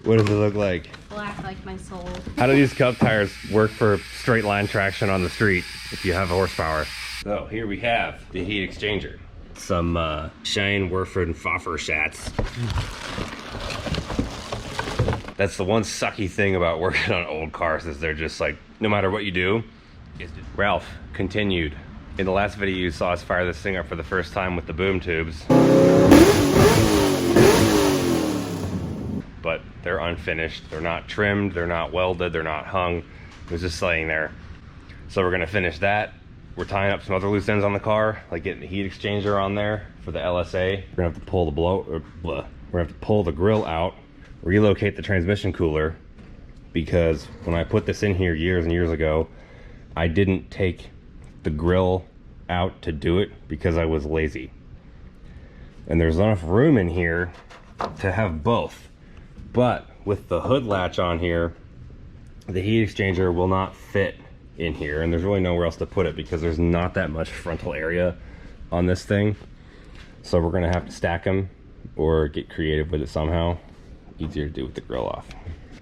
What does it look like? Black like my soul. How do these Cub tires work for straight line traction on the street if you have horsepower? So here we have the heat exchanger. Some Shane Werford and Pfaffer shats. That's the one sucky thing about working on old cars is they're just like, no matter what you do. Ralph continued. In the last video you saw us fire this thing up for the first time with the boom tubes. But they're unfinished. They're not trimmed, they're not welded, they're not hung. It was just laying there. So we're gonna finish that. We're tying up some other loose ends on the car, like getting the heat exchanger on there for the LSA. We're gonna have to pull the we're gonna have to pull the grill out, relocate the transmission cooler, because when I put this in here years and years ago, I didn't take the grill out to do it because I was lazy. And there's enough room in here to have both. But with the hood latch on here, the heat exchanger will not fit in here, and there's really nowhere else to put it because there's not that much frontal area on this thing. So we're gonna have to stack them or get creative with it somehow. Easier to do with the grill off.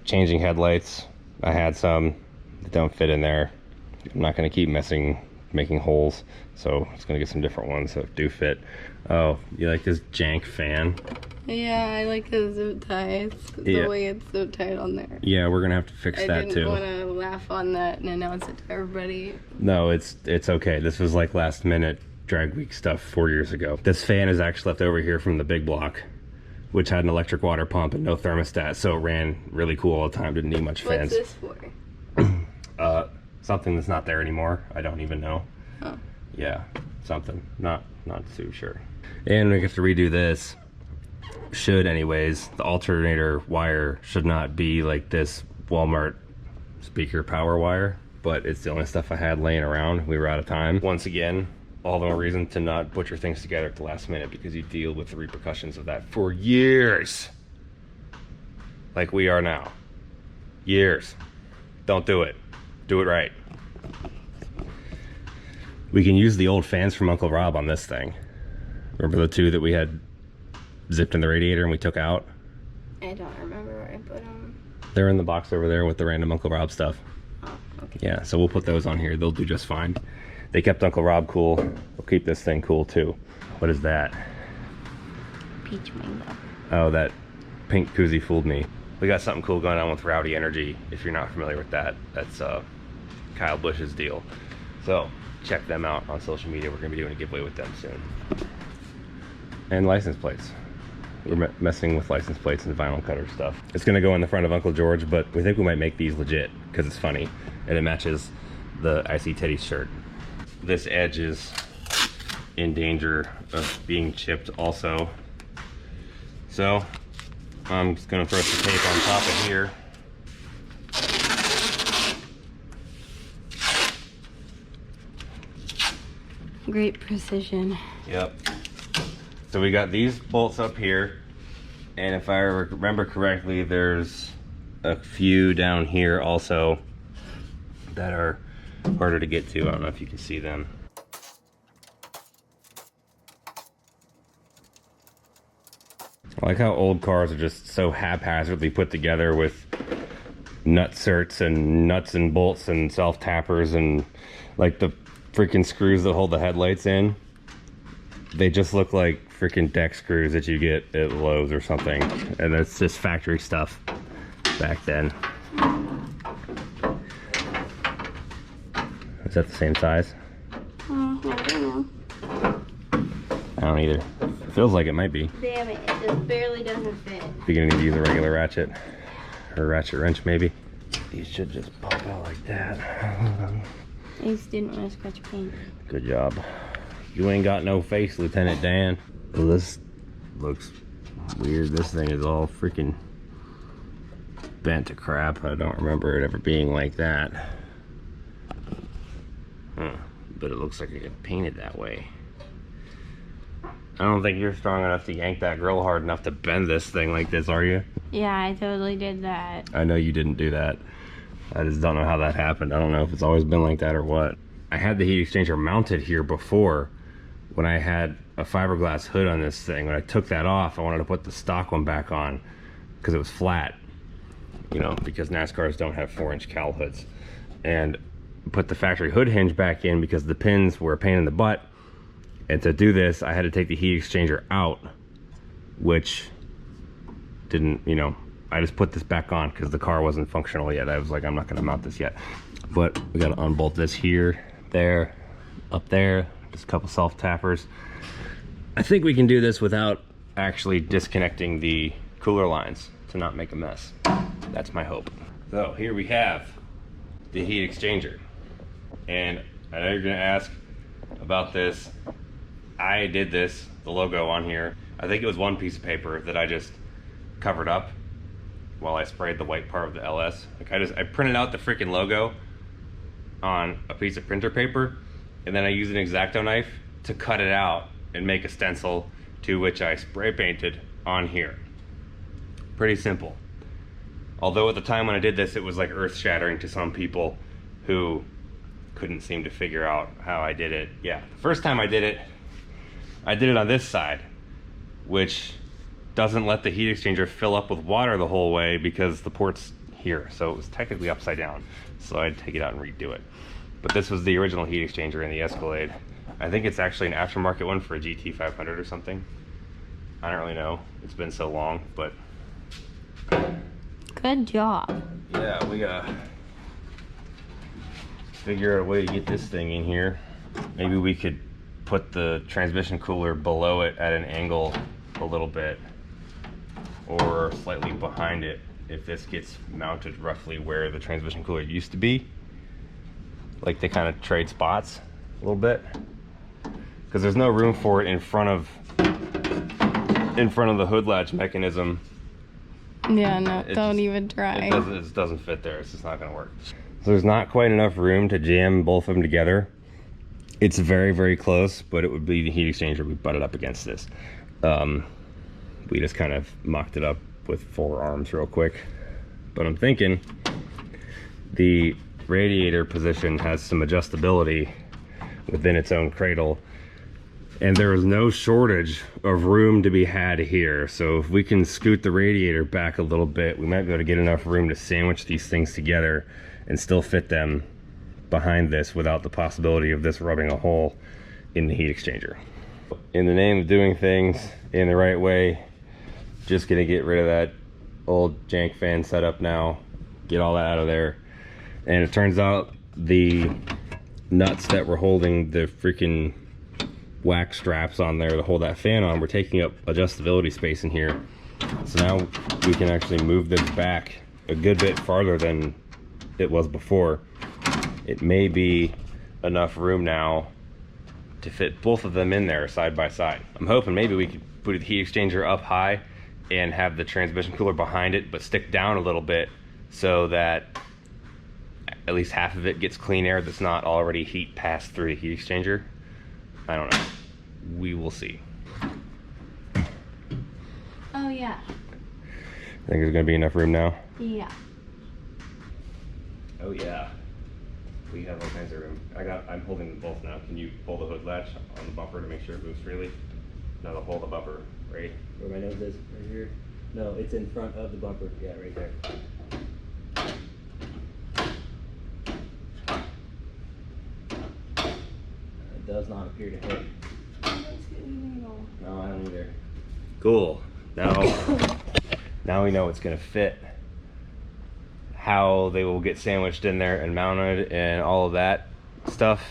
Changing headlights. I had some that don't fit in there. I'm not gonna keep making holes, so it's gonna get some different ones that do fit. Oh, you like this jank fan? Yeah, I like the zip ties. The way it's so tight on there. Yeah, we're gonna have to fix that too. I didn't want to laugh on that and announce it to everybody. No, it's okay. This was like last minute drag week stuff 4 years ago. This fan is actually left over here from the big block, which had an electric water pump and no thermostat, so it ran really cool all the time. Didn't need much fans. What's this for? Something that's not there anymore. I don't even know. Oh. Yeah, something. Not too sure. And we have to redo this. Should anyways. The alternator wire should not be like this Walmart speaker power wire, but it's the only stuff I had laying around. We were out of time. Once again, all the more reason to not butcher things together at the last minute, because you deal with the repercussions of that for years. Like we are now. Years. Don't do it. Do it right. We can use the old fans from Uncle Rob on this thing. Remember the two that we had zipped in the radiator and we took out? I don't remember where I put them. They're in the box over there with the random Uncle Rob stuff. Oh, okay. Yeah, so we'll put those on here. They'll do just fine. They kept Uncle Rob cool. We'll keep this thing cool too. What is that? Peach mango. Oh, that pink koozie fooled me. We got something cool going on with Rowdy Energy. If you're not familiar with that, that's Kyle Bush's deal. So check them out on social media. We're gonna be doing a giveaway with them soon. And license plates. We're messing with license plates and vinyl cutter stuff. It's gonna go in the front of Uncle George, but we think we might make these legit because it's funny and it matches the Icy Teddy shirt. This edge is in danger of being chipped also. So I'm just gonna throw some tape on top of here. Great precision. Yep. So we got these bolts up here, and if I remember correctly, there's a few down here also that are harder to get to. I don't know if you can see them. I like how old cars are just so haphazardly put together with nutserts and nuts and bolts and self-tappers and like the freaking screws that hold the headlights in. They just look like freaking deck screws that you get at Lowe's or something, and that's just factory stuff back then. Is that the same size? I don't know. I don't either. It feels like it might be. Damn it, it just barely doesn't fit. You're gonna need to use a regular ratchet or a ratchet wrench maybe. These should just pop out like that. I just didn't want to scratch paint. Good job. You ain't got no face, Lieutenant Dan. Well, this looks weird. This thing is all freaking bent to crap. I don't remember it ever being like that. But it looks like it got painted that way. I don't think you're strong enough to yank that grill hard enough to bend this thing like this, are you? Yeah, I totally did that. I know you didn't do that. I just don't know how that happened. I don't know if it's always been like that or what. I had the heat exchanger mounted here before when I had a fiberglass hood on this thing. When I took that off, I wanted to put the stock one back on because it was flat. you know, because NASCARs don't have 4-inch cowl hoods. And put the factory hood hinge back in because the pins were a pain in the butt. And to do this, I had to take the heat exchanger out, which didn't, you know, I just put this back on because the car wasn't functional yet. I was like, I'm not gonna mount this yet. But we gotta unbolt this here, there, up there, just a couple self tappers. I think we can do this without actually disconnecting the cooler lines to not make a mess. That's my hope. So here we have the heat exchanger. And I know you're gonna ask about this. I did this, the logo on here. I think it was one piece of paper that I just covered up while I sprayed the white part of the LS. Like I printed out the freaking logo on a piece of printer paper, and then I used an X-Acto knife to cut it out and make a stencil, to which I spray painted on here. Pretty simple. Although at the time when I did this, it was like earth-shattering to some people who couldn't seem to figure out how I did it. Yeah, the first time I did it on this side, which doesn't let the heat exchanger fill up with water the whole way because the port's here. So it was technically upside down. So I'd take it out and redo it. But this was the original heat exchanger in the Escalade. I think it's actually an aftermarket one for a GT500 or something. I don't really know. It's been so long, but. Good job. Yeah, we gotta figure out a way to get this thing in here. Maybe we could put the transmission cooler below it at an angle a little bit, or slightly behind it if this gets mounted roughly where the transmission cooler used to be. Like they kind of trade spots a little bit, because there's no room for it in front of the hood latch mechanism. Yeah, no, don't even try. It doesn't fit there. It's just not gonna work. So there's not quite enough room to jam both of them together. It's very, very close, but it would be the heat exchanger. We butted up against this. We just kind of mocked it up with 4 arms real quick. But I'm thinking the radiator position has some adjustability within its own cradle, and there is no shortage of room to be had here. So if we can scoot the radiator back a little bit, we might be able to get enough room to sandwich these things together and still fit them behind this without the possibility of this rubbing a hole in the heat exchanger. In the name of doing things in the right way, just gonna get rid of that old jank fan setup now, get all that out of there. And it turns out the nuts that were holding the freaking wax straps on there to hold that fan on, we're taking up adjustability space in here. So now we can actually move this back a good bit farther than it was before. It may be enough room now to fit both of them in there side by side. I'm hoping maybe we could put the heat exchanger up high and have the transmission cooler behind it, but stick down a little bit so that at least half of it gets clean air that's not already heat passed through the heat exchanger. I don't know. We will see. Oh yeah. I think there's gonna be enough room now. Yeah. Oh yeah. We have all kinds of room. I'm holding them both now. Can you pull the hood latch on the bumper to make sure it moves freely? No, to hold the bumper right Where my nose is, right here. No, it's in front of the bumper. Yeah, right there. It does not appear to hit. No, I don't either. Cool. Now we know it's gonna fit. How they will get sandwiched in there and mounted and all of that stuff,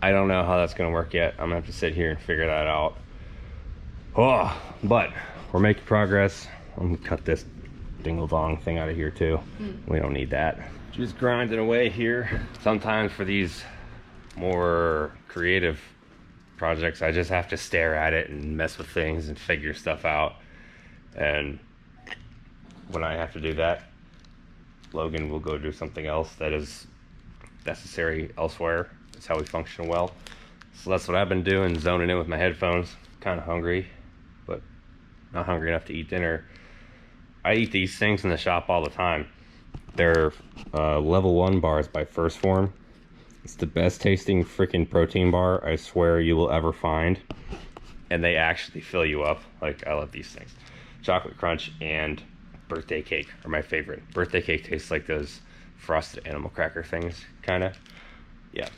I don't know how that's gonna work yet. I'm gonna have to sit here and figure that out. Oh, but we're making progress. I'm gonna cut this dingle dong thing out of here too. We don't need that. Just grinding away here. Sometimes for these more creative projects, I just have to stare at it and mess with things and figure stuff out. And when I have to do that, Logan will go do something else that is necessary elsewhere. That's how we function well. So that's what I've been doing, zoning in with my headphones. Kind of hungry, but not hungry enough to eat dinner. I eat these things in the shop all the time. They're level 1 bars by First Form. It's the best tasting freaking protein bar I swear you will ever find. And they actually fill you up. Like, I love these things. Chocolate crunch and birthday cake are my favorite. Birthday cake tastes like those frosted animal cracker things, kind of. Yeah,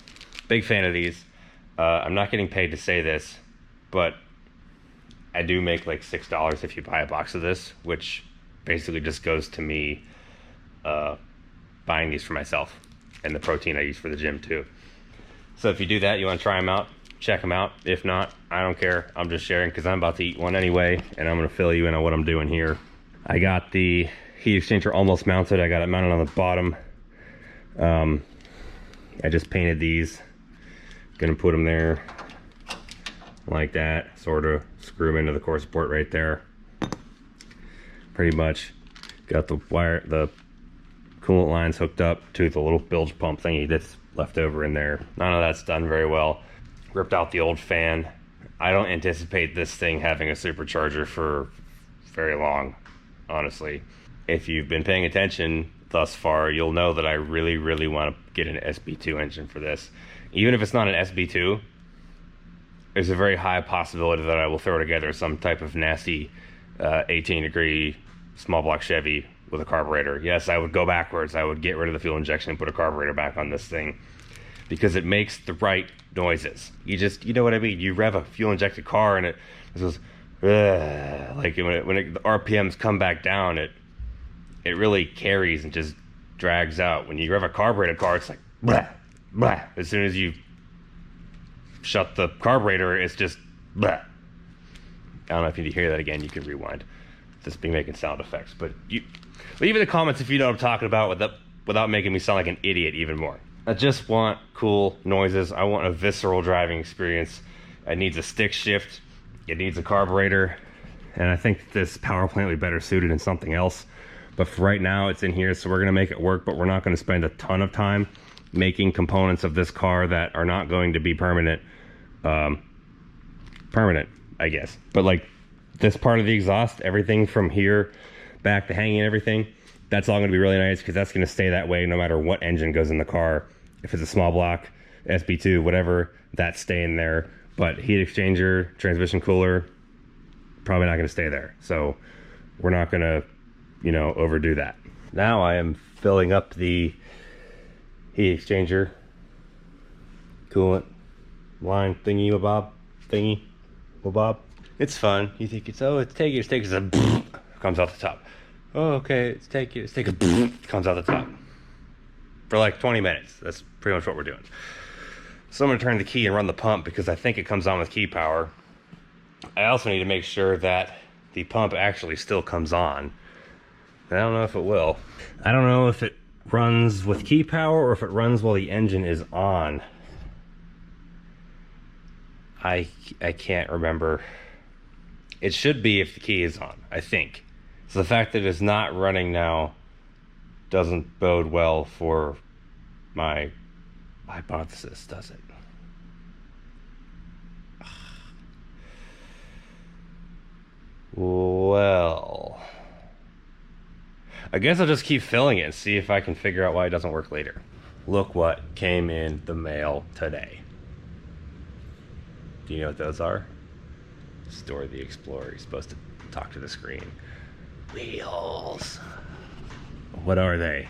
big fan of these. I'm not getting paid to say this, but I do make like $6 if you buy a box of this, which basically just goes to me buying these for myself and the protein I use for the gym too. So if you do that, you want to try them out, check them out. If not, I don't care. I'm just sharing because I'm about to eat one anyway, and I'm going to fill you in on what I'm doing here. I got the heat exchanger almost mounted. I got it mounted on the bottom. I just painted these. Gonna put them there like that, sort of screw them into the core support right there. Pretty much got the wire, the coolant lines hooked up to the little bilge pump thingy that's left over in there. None of that's done very well. Ripped out the old fan. I don't anticipate this thing having a supercharger for very long, honestly. If you've been paying attention thus far, you'll know that I really, really want to get an SB2 engine for this. Even if it's not an SB2, there's a very high possibility that I will throw together some type of nasty 18-degree small block Chevy with a carburetor. Yes, I would go backwards. I would get rid of the fuel injection and put a carburetor back on this thing because it makes the right noises. You know what I mean? You rev a fuel injected car and it goes, like when the RPMs come back down, it really carries and just drags out. When you rev a carbureted car, it's like blah, blah. As soon as you shut the carburetor, it's just blah. I don't know if you need to hear that again. You can rewind. Just be making sound effects. But you leave in the comments if you know what I'm talking about without making me sound like an idiot even more. I just want cool noises. I want a visceral driving experience. It needs a stick shift. It needs a carburetor. And I think this power plant would be better suited in something else. But for right now, it's in here, so we're gonna make it work, but we're not gonna spend a ton of time making components of this car that are not going to be permanent, I guess. But like this part of the exhaust, everything from here back to hanging and everything, that's all gonna be really nice because that's gonna stay that way no matter what engine goes in the car. If it's a small block, SB2, whatever, that's staying there. But heat exchanger, transmission cooler, probably not gonna stay there. So we're not gonna, overdo that. Now I am filling up the heat exchanger coolant line thingy bob. It's fun. You think it's take it comes out the top. Oh, okay, it's take it comes out the top. For like 20 minutes. That's pretty much what we're doing. So I'm gonna turn the key and run the pump because I think it comes on with key power. I also need to make sure that the pump actually still comes on. I don't know if it will. I don't know if it runs with key power or if it runs while the engine is on. I can't remember. It should be if the key is on, I think. So the fact that it's not running now doesn't bode well for my hypothesis, does it? Well, I guess I'll just keep filling it and see if I can figure out why it doesn't work later. Look what came in the mail today. Do you know what those are? Store the Explorer. You're supposed to talk to the screen. Wheels. What are they?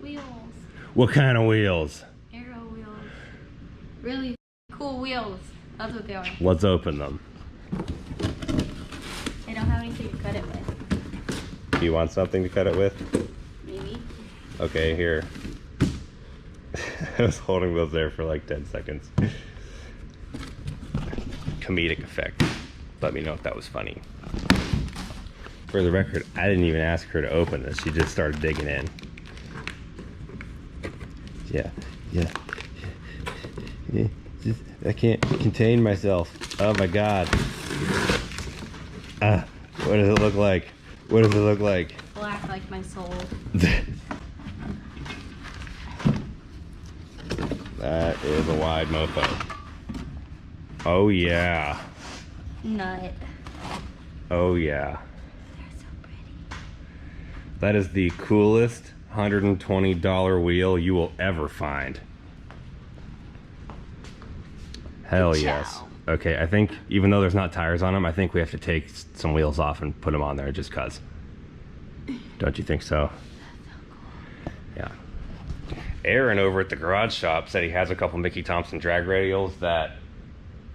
Wheels. What kind of wheels? Aero wheels. Really cool wheels. That's what they are. Let's open them. They don't have anything to cut it with. Do you want something to cut it with? Maybe. Okay, here. I was holding those there for like 10 seconds. Comedic effect. Let me know if that was funny. For the record, I didn't even ask her to open this. She just started digging in. Yeah. I can't contain myself. Oh my god. What does it look like? What does it look like? Black like my soul. That is a wide mofo. Oh yeah. Nut. Oh yeah. They're so pretty. That is the coolest $120 wheel you will ever find. Hell yes. Okay, I think even though there's not tires on them, I think we have to take some wheels off and put them on there just cuz. Don't you think so? Yeah. Aaron over at the garage shop said he has a couple Mickey Thompson drag radials that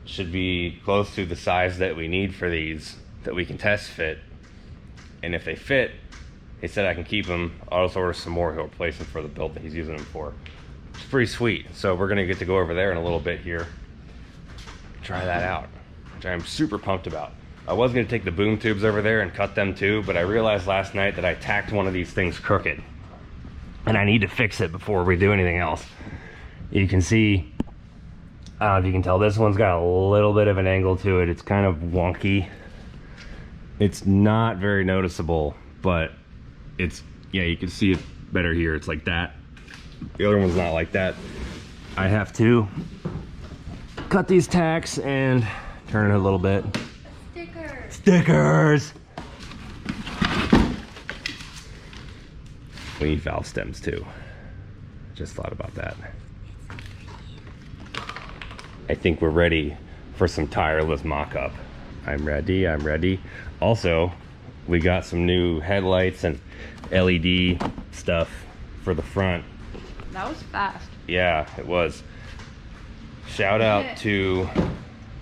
should be close to the size that we need for these, that we can test fit. And if they fit, he said I can keep them. I'll just order some more. He'll replace them for the build that he's using them for. It's pretty sweet. So we're gonna get to go over there in a little bit here. Try that out, which I'm super pumped about. I was gonna take the boom tubes over there and cut them too, but I realized last night that I tacked one of these things crooked. And I need to fix it before we do anything else. You can see, I don't know if you can tell, this one's got a little bit of an angle to it. It's kind of wonky. It's not very noticeable, but it's, yeah, you can see it better here. It's like that. The other one's not like that. I have to cut these tacks and turn it a little bit. Stickers. Stickers! We need valve stems too. Just thought about that. I think we're ready for some tireless mock-up. I'm ready, I'm ready. Also, we got some new headlights and LED stuff for the front. That was fast. Yeah, it was. Shout out to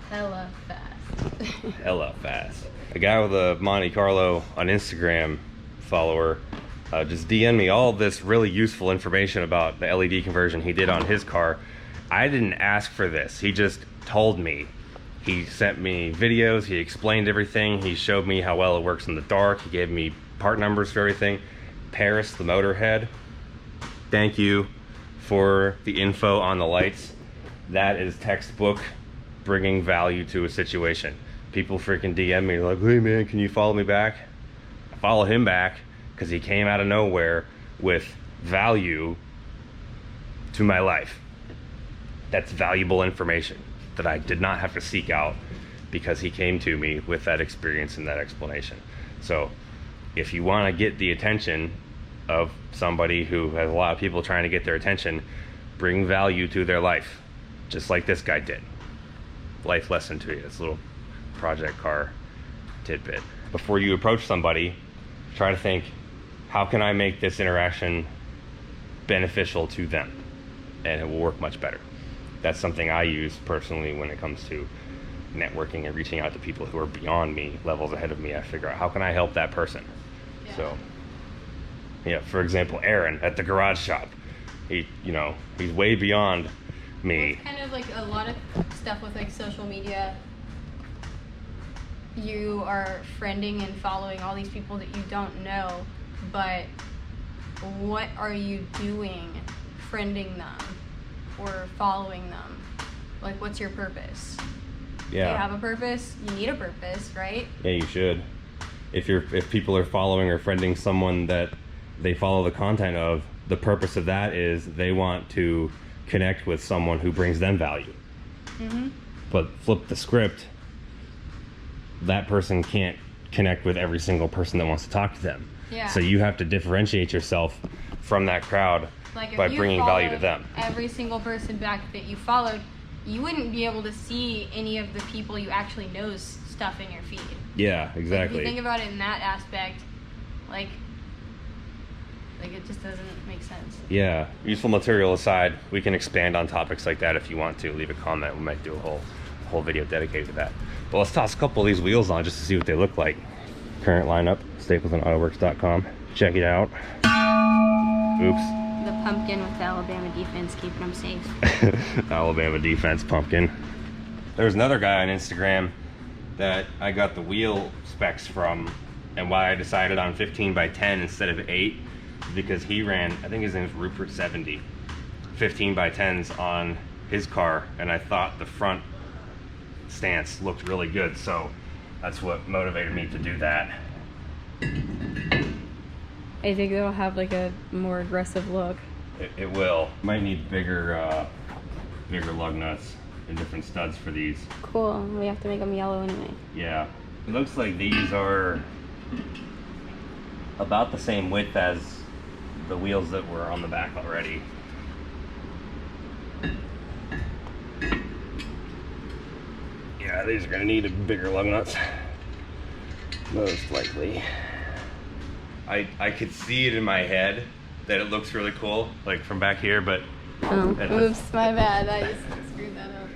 Hella fast. Hella fast. A guy with a Monte Carlo on Instagram follower just DM me all this really useful information about the LED conversion he did on his car. I didn't ask for this. He just told me. He sent me videos, he explained everything, he showed me how well it works in the dark, he gave me part numbers for everything. Paris, the motorhead, thank you for the info on the lights. That is textbook bringing value to a situation. People freaking DM me like, hey man, can you follow me back? I follow him back because he came out of nowhere with value to my life. That's valuable information that I did not have to seek out because he came to me with that experience and that explanation. So if you want to get the attention of somebody who has a lot of people trying to get their attention, bring value to their life, just like this guy did. Life lesson to you, this little project car tidbit. Before you approach somebody, try to think, how can I make this interaction beneficial to them? And it will work much better. That's something I use personally when it comes to networking and reaching out to people who are beyond me, levels ahead of me. I figure out, how can I help that person? Yeah. So, yeah, for example, Aaron at the garage shop, he's way beyond me. It's kind of like a lot of stuff with like social media. You are friending and following all these people that you don't know, but what are you doing friending them or following them? Like, what's your purpose? Yeah. Do you have a purpose? You need a purpose, right? Yeah, you should. If people are following or friending someone that they follow the content of, the purpose of that is they want to connect with someone who brings them value. Mm-hmm. But flip the script, that person can't connect with every single person that wants to talk to them. Yeah. So you have to differentiate yourself from that crowd, like by bringing value to them. Every single person back that you followed, you wouldn't be able to see any of the people you actually know's stuff in your feed. Yeah, exactly. Like, if you think about it in that aspect, like it just doesn't make sense. Yeah. Useful material aside, we can expand on topics like that if you want to. Leave a comment. We might do a whole video dedicated to that. But let's toss a couple of these wheels on just to see what they look like. Current lineup, staplesandautoworks.com. Check it out. Oops. The pumpkin with the Alabama defense keeping them safe. Alabama defense pumpkin. There's another guy on Instagram that I got the wheel specs from, and why I decided on 15 by 10 instead of 8, because he ran, I think his name is Rupert 70, 15 by 10s on his car, and I thought the front stance looked really good, so that's what motivated me to do that. I think it'll have like a more aggressive look. It will. Might need bigger lug nuts and different studs for these. Cool. We have to make them yellow anyway. Yeah. It looks like these are about the same width as the wheels that were on the back already. Yeah, these are gonna need bigger lug nuts, most likely. I could see it in my head that it looks really cool, like from back here, but Oh, oops, my bad. I just screwed that up.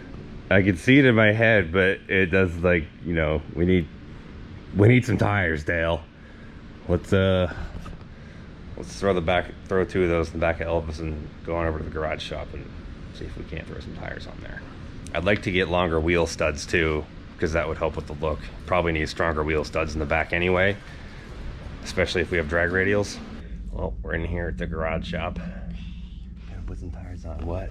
I could see it in my head, but it does, like, you know, we need some tires, Dale. Let's throw two of those in the back of Elvis and go on over to the garage shop and see if we can't throw some tires on there. I'd like to get longer wheel studs too, because that would help with the look. Probably need stronger wheel studs in the back anyway, especially if we have drag radials. Well, we're in here at the garage shop. Gotta put some tires on. What?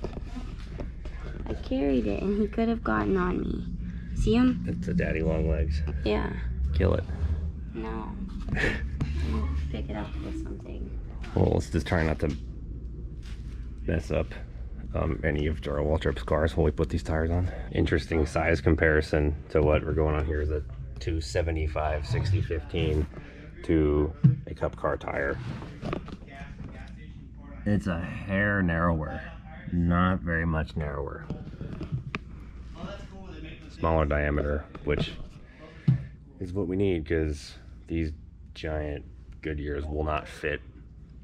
I carried it and he could have gotten on me. See him? It's a daddy long legs. Yeah. Kill it. No. I'll pick it up with something. Well, let's just try not to mess up any of Darrell Waltrip's cars when we put these tires on. Interesting size comparison to what we're going on here is a 275 60/15 to a cup car tire. It's a hair narrower, not very much narrower. Smaller diameter, which is what we need because these giant Goodyears will not fit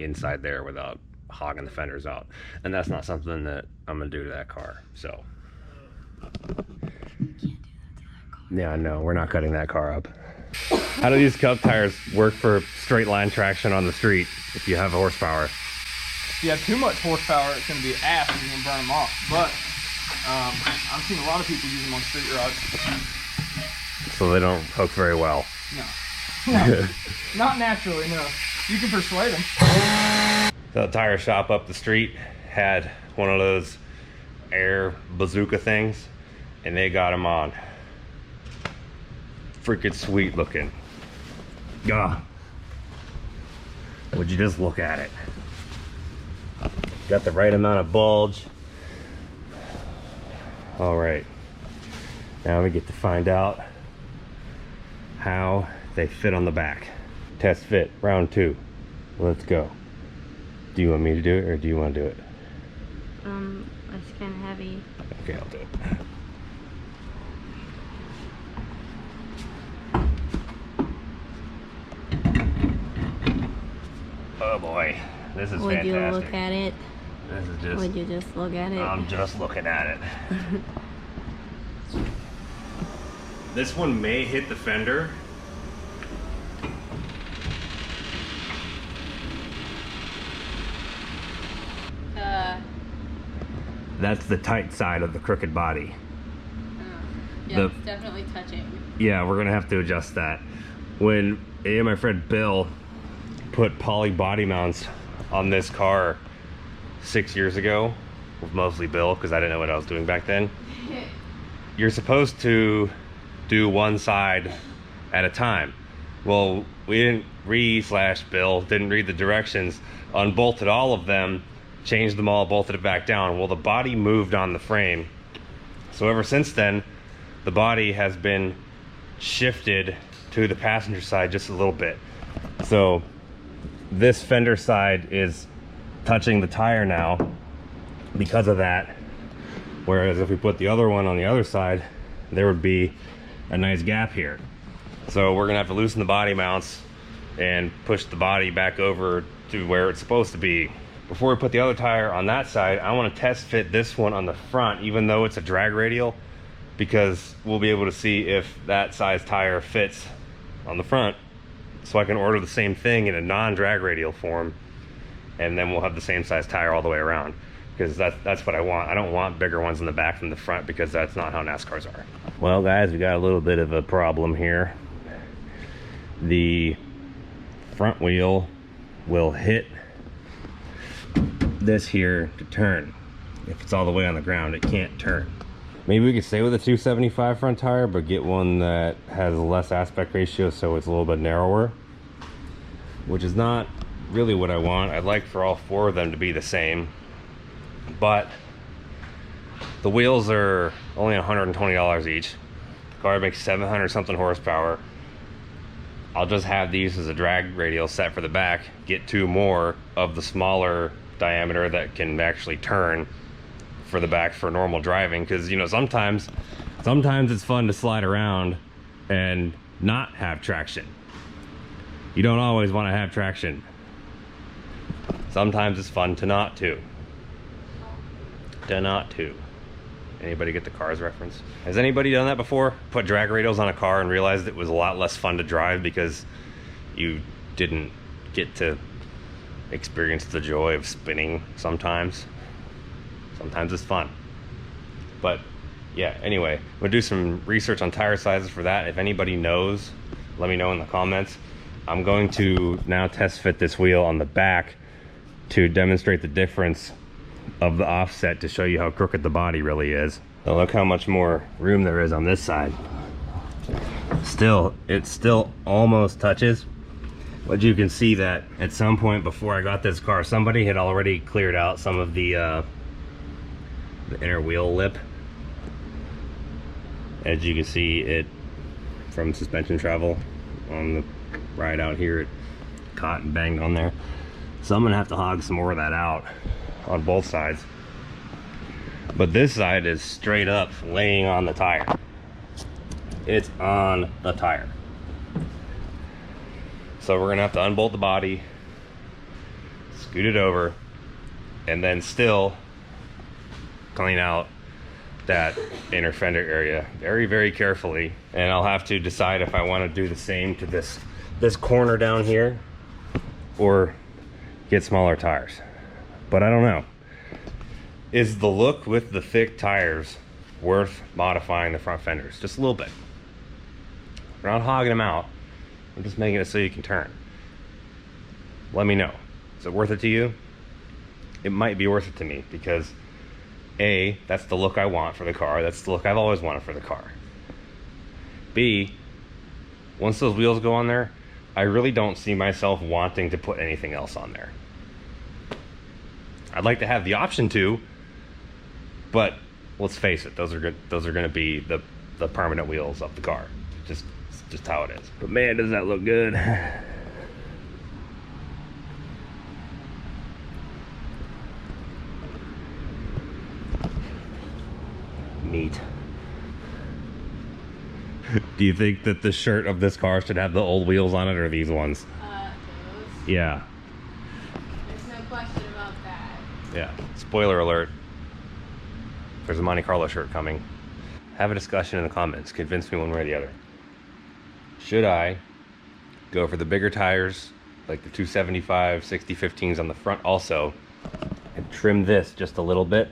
inside there without hogging the fenders out, and that's not something that I'm gonna do to that car. So yeah, no, we're not cutting that car up. How do these cup tires work for straight line traction on the street if you have horsepower? If you have too much horsepower, it's going to be ass and you're going to burn them off. But I've seen a lot of people use them on street rods. So they don't hook very well. No, not naturally, no. You can persuade them. The tire shop up the street had one of those air bazooka things, and they got them on. Freaking sweet looking. Gah. Would you just look at it? Got the right amount of bulge. All right. Now we get to find out how they fit on the back. Test fit, round 2. Let's go. Do you want me to do it or do you want to do it? It's kind of heavy. Okay, I'll do it. Oh boy, this is Would fantastic. you look at it? This is just... Would you just look at it? I'm just looking at it. This one may hit the fender. That's the tight side of the crooked body. Yeah, it's definitely touching. Yeah, we're gonna have to adjust that. When me and my friend Bill put poly body mounts on this car 6 years ago, with mostly Bill, because I didn't know what I was doing back then. You're supposed to do one side at a time. Well, we didn't Bill didn't read the directions, unbolted all of them, changed them all, bolted it back down. Well, the body moved on the frame. So ever since then, the body has been shifted to the passenger side just a little bit. So this fender side is touching the tire now because of that. Whereas if we put the other one on the other side, there would be a nice gap here. So we're gonna have to loosen the body mounts and push the body back over to where it's supposed to be. Before we put the other tire on that side, I want to test fit this one on the front, even though it's a drag radial, because we'll be able to see if that size tire fits on the front. So I can order the same thing in a non-drag radial form, and then we'll have the same size tire all the way around, because that's what I want. I don't want bigger ones in the back than the front, because that's not how NASCARs are. Well guys, we got a little bit of a problem here. The front wheel will hit this here to turn. If it's all the way on the ground, it can't turn. Maybe we could stay with a 275 front tire, but get one that has less aspect ratio, so it's a little bit narrower, which is not really what I want. I'd like for all 4 of them to be the same, but the wheels are only $120 each. The car makes 700 something horsepower. I'll just have these as a drag radial set for the back, get 2 more of the smaller diameter that can actually turn for the back for normal driving, because you know, sometimes it's fun to slide around and not have traction. You don't always want to have traction. Sometimes it's fun to not to. Anybody get the Cars reference? Has anybody done that before? Put drag radials on a car and realized it was a lot less fun to drive because you didn't get to experience the joy of spinning sometimes. Sometimes it's fun. But yeah, anyway, I'm gonna do some research on tire sizes for that. If anybody knows, let me know in the comments. I'm going to now test fit this wheel on the back to demonstrate the difference of the offset to show you how crooked the body really is. Now look how much more room there is on this side. It still almost touches, but you can see that at some point before I got this car, somebody had already cleared out some of the inner wheel lip. As you can see, it from suspension travel on the ride out here, it caught and banged on there. So I'm gonna have to hog some more of that out on both sides. But this side is straight up laying on the tire. It's on the tire. So we're gonna have to unbolt the body, scoot it over, and then still clean out that inner fender area very, very carefully. And I'll have to decide if I want to do the same to this corner down here or get smaller tires. But I don't know. Is the look with the thick tires worth modifying the front fenders just a little bit? We're not hogging them out. I'm just making it so you can turn. Let me know. Is it worth it to you? It might be worth it to me because A, that's the look I want for the car. That's the look I've always wanted for the car. B, once those wheels go on there, I really don't see myself wanting to put anything else on there. I'd like to have the option to, but let's face it, those are good. Those are going to be the permanent wheels of the car. It's just how it is. But man, does that look good. Neat. Do you think that the shirt of this car should have the old wheels on it or these ones? Those. Yeah. There's no question about that. Yeah. Spoiler alert. There's a Monte Carlo shirt coming. Have a discussion in the comments. Convince me one way or the other. Should I go for the bigger tires, like the 275 60-15s on the front also, and trim this just a little bit?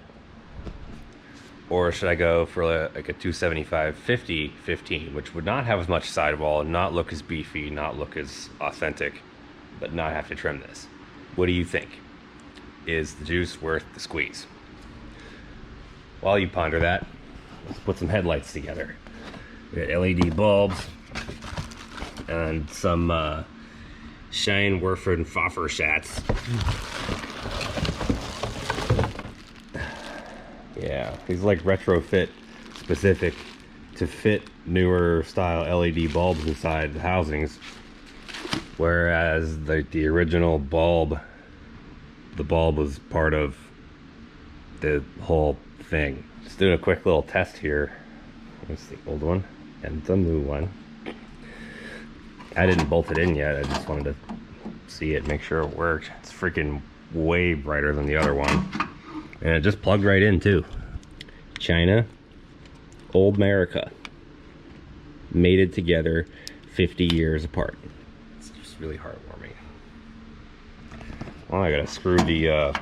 Or should I go for like a 275 50-15, which would not have as much sidewall, not look as beefy, not look as authentic, but not have to trim this? What do you think? Is the juice worth the squeeze? While you ponder that, let's put some headlights together. We got LED bulbs and some Shine Werfer and Pfaffer shats. Yeah, these like retrofit specific to fit newer style LED bulbs inside the housings, whereas the original bulb, the bulb was part of the whole thing. Just doing a quick little test here. Here's the old one and the new one. I didn't bolt it in yet. I just wanted to see it, make sure it worked. It's freaking way brighter than the other one. And it just plugged right in too. China, old America. Mated together 50 years apart. It's just really heartwarming. Well, I gotta screw the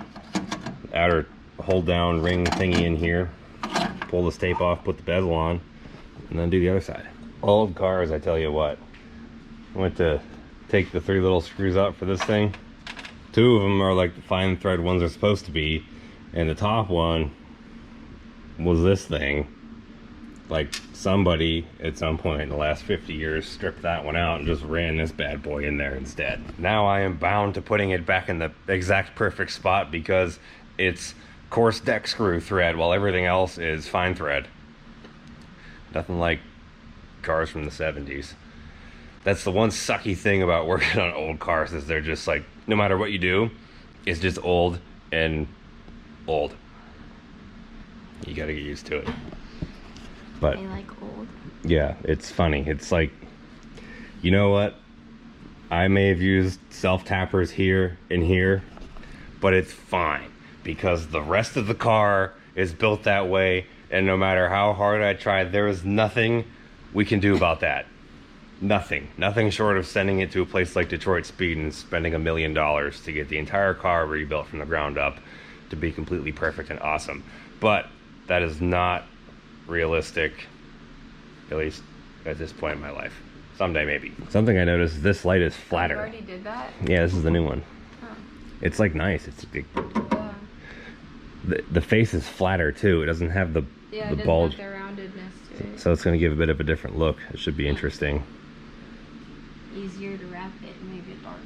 outer hold down ring thingy in here, pull this tape off, put the bezel on, and then do the other side. Old cars, I tell you what. I went to take the 3 little screws out for this thing. 2 of them are like the fine thread ones are supposed to be, and the top one was this thing. Like somebody at some point in the last 50 years stripped that one out and just ran this bad boy in there instead. Now I am bound to putting it back in the exact perfect spot because it's coarse deck screw thread while everything else is fine thread. Nothing like cars from the 70s. That's the one sucky thing about working on old cars, is they're just like, no matter what you do, it's just old and old. You gotta get used to it. But I like old. yeah, it's funny. It's like, you know what? I may have used self-tappers here and here, but it's fine because the rest of the car is built that way, and no matter how hard I try, there is nothing we can do about that. Nothing short of sending it to a place like Detroit Speed and spending $1 million to get the entire car rebuilt from the ground up to be completely perfect and awesome. But that is not realistic, at least at this point in my life. Someday maybe. Something I noticed, this light is flatter. You already did that? Yeah, this is the new one. Oh. It's like nice. It's big. Yeah. The face is flatter too. It doesn't have the bulge. Have the roundedness to it. So it's going to give a bit of a different look. It should be interesting. Easier to wrap it and make it dark.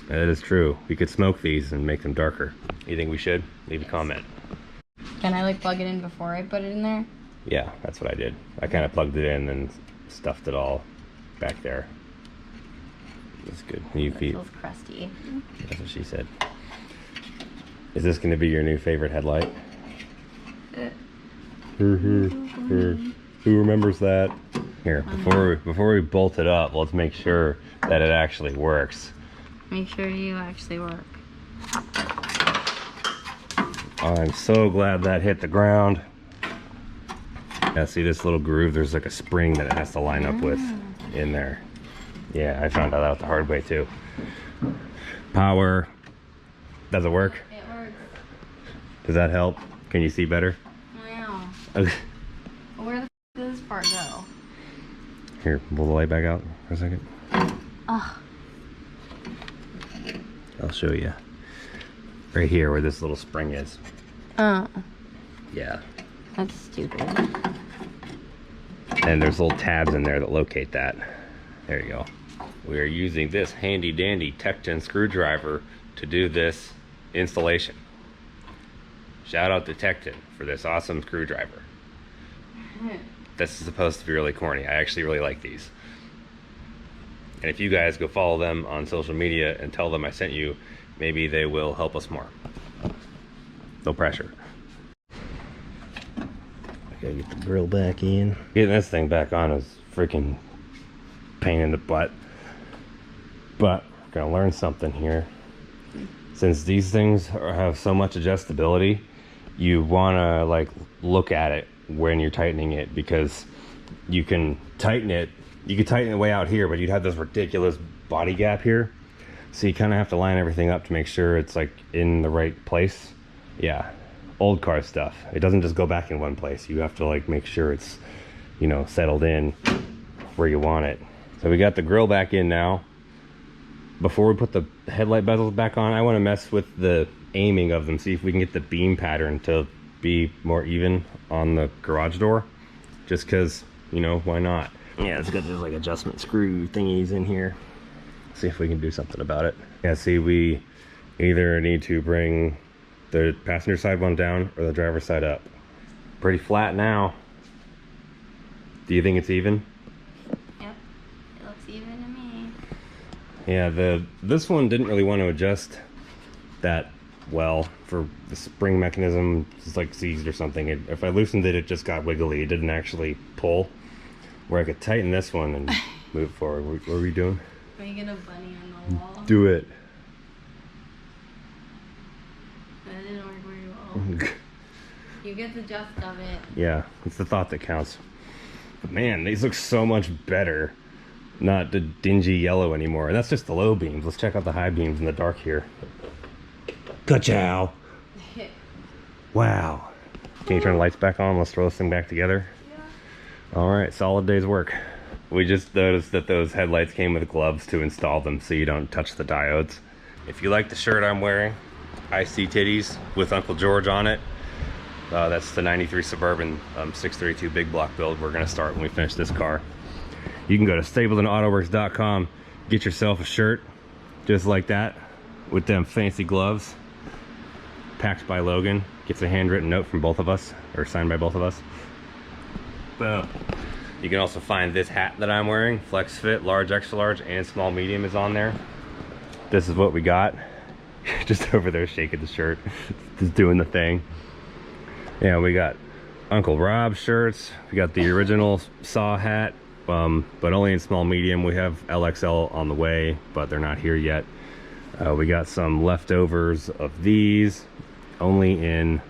That is true. We could smoke these and make them darker. You think we should? Leave a comment. Can I like plug it in before I put it in there? Yeah, that's what I did. I kind of plugged it in and stuffed it all back there. That's good. You It feet. feels crusty. That's what she said. Is this going to be your new favorite headlight? Who remembers that? Here, before we bolt it up, let's make sure that it actually works. Make sure you actually work. I'm so glad that hit the ground. Yeah, see this little groove? There's like a spring that it has to line up with in there. Yeah, I found that out the hard way too. Power. Does it work? It works. Does that help? Can you see better? Wow. Okay. Where the f does this part go? Here, pull the light back out for a second. Ugh. I'll show you. Right here where this little spring is. Oh, Yeah. that's stupid. And there's little tabs in there that locate that. There you go. We are using this handy dandy Tecton screwdriver to do this installation. Shout out to Tecton for this awesome screwdriver. This is supposed to be really corny. I actually really like these. And if you guys go follow them on social media and tell them I sent you, maybe they will help us more. No pressure. I gotta get the grill back in. Getting this thing back on is freaking pain in the butt. But we're gonna learn something here. Since these things have so much adjustability, you wanna like look at it when you're tightening it, because you can tighten it. You could tighten it way out here, but you'd have this ridiculous body gap here. So you kind of have to line everything up to make sure it's like in the right place. Yeah, old car stuff. It doesn't just go back in one place. You have to like make sure it's, you know, settled in where you want it. So we got the grill back in now. Before we put the headlight bezels back on, I want to mess with the aiming of them, see if we can get the beam pattern to be more even on the garage door. Just because, you know, why not? Yeah, it's got those like adjustment screw thingies in here. See if we can do something about it. Yeah, see, we either need to bring the passenger side one down or the driver's side up. Pretty flat now. Do you think it's even? Yep, it looks even to me. Yeah, this one didn't really want to adjust that well for the spring mechanism. It's like seized or something. If I loosened it, it just got wiggly. It didn't actually pull. Where I could tighten this one and move it forward. What are we doing? Making a bunny on the wall. Do it. That didn't work very well. You get the gist of it. Yeah, it's the thought that counts. But man, these look so much better. Not the dingy yellow anymore. And that's just the low beams. Let's check out the high beams in the dark here. Ka-chow! Wow. Can you turn the lights back on? Let's throw this thing back together. Yeah. All right, solid day's work. We just noticed that those headlights came with gloves to install them so you don't touch the diodes. If you like the shirt I'm wearing, I See Titties with Uncle George on it. That's the 93 Suburban 632 big block build we're gonna start when we finish this car. You can go to StabletonAutoworks.com, get yourself a shirt just like that with them fancy gloves. Packed by Logan, gets a handwritten note from both of us, or signed by both of us. Boom. You can also find this hat that I'm wearing, Flex Fit, large, extra large, and small medium is on there. This is what we got. Just over there shaking the shirt, just doing the thing. Yeah, we got Uncle Rob's shirts. We got the original Saw hat. but only in small medium. We have LXL on the way, but they're not here yet. We got some leftovers of these, only in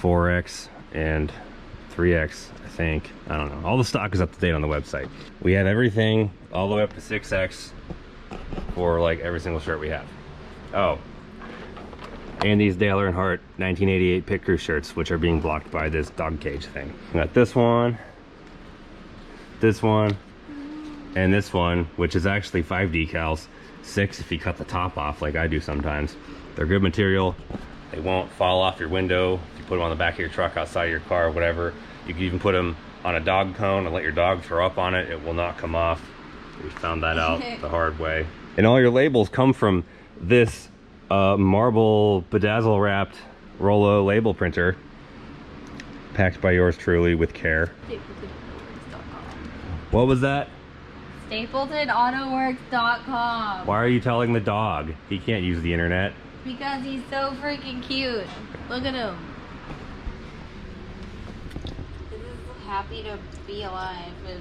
4X and 3X, I think. I don't know. All the stock is up to date on the website. We have everything all the way up to 6X for like every single shirt we have. Oh, and these Dale Earnhardt 1988 pit crew shirts, which are being blocked by this dog cage thing. We got this one, and this one, which is actually 5 decals, 6 if you cut the top off like I do sometimes. They're good material. They won't fall off your window if you put them on the back of your truck, outside of your car, whatever. You can even put them on a dog cone and let your dog throw up on it. It will not come off. We found that out the hard way. And all your labels come from this marble bedazzle wrapped Rollo label printer, packed by yours truly with care. What was that? StapletonAutoworks.com. Why are you telling the dog? He can't use the internet. Because he's so freaking cute. Look at him. He's happy to be alive and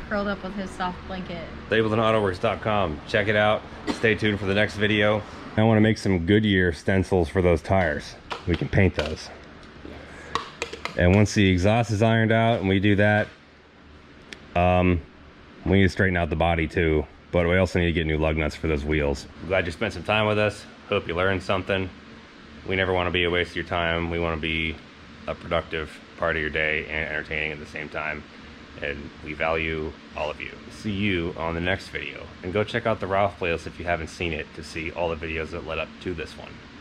curled up with his soft blanket. StapletonAutoworks.com. Check it out. Stay tuned for the next video. I want to make some Goodyear stencils for those tires. We can paint those. And once the exhaust is ironed out and we do that, we need to straighten out the body too. But we also need to get new lug nuts for those wheels. Glad you spent some time with us. Hope you learned something. We never want to be a waste of your time. We want to be a productive part of your day and entertaining at the same time. And we value all of you. See you on the next video. And go check out the Ralph playlist if you haven't seen it, to see all the videos that led up to this one.